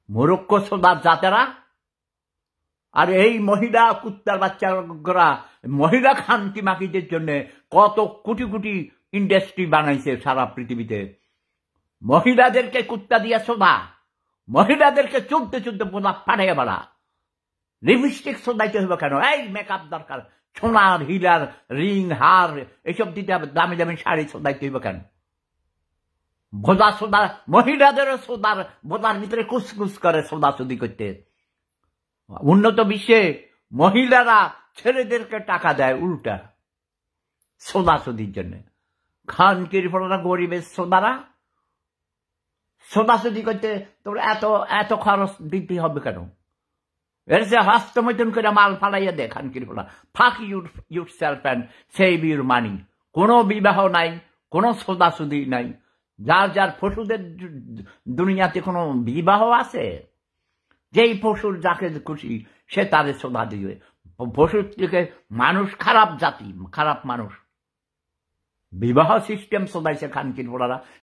মোরক্কো সোদার জাতেরা আর এই মহিলা কুত্তার বাচ্চারা মহিলা খানকি মাকিদের জন্য কত কোটি কোটি ইন্ডাস্ট্রি বানাইছে সারা পৃথিবীতে। মহিলাদেরকে কুত্তা দিয়া সোদা, মহিলাদেরকে চলতে চলতে বোনা পাঠিয়ে বেড়া। লিপস্টিক সোদাইতে হবে কেন? এই মেকআপ দরকার, সোনার হিলার রিং হার এসব দিতে হবে, দামি দামি শাড়ি সোদাইতে হবে কেন? ভোজা সোদা, মহিলাদেরও সোদার বোদার ভিতরে কুসকুস করে সোদাসুদি করতে। উন্নত বিশ্বে মহিলারা ছেলেদেরকে টাকা দেয় উল্টা সোদাসুদির জন্য। খানকির ফলরা গরিবের সোদারা সোদাসুদি করতে তোর এত এত খরচ দিতে হবে কেন? এর সে হস্তমৈথুন করে মাল ফালাইয়া দে খানকির ফলা। ফাক your self and save your মানি। কোনো বিবাহ নাই, কোনো সোদাসুদি নাই। যার যার পশুদের দুনিয়াতে কোনো বিবাহ আছে? যেই পশুর যাকে খুশি সে তাদের সোদা দিবে। পশুর থেকে মানুষ খারাপ জাতি, খারাপ মানুষ। বিবাহ সিস্টেম সোদাইছে খানকির ফলারা।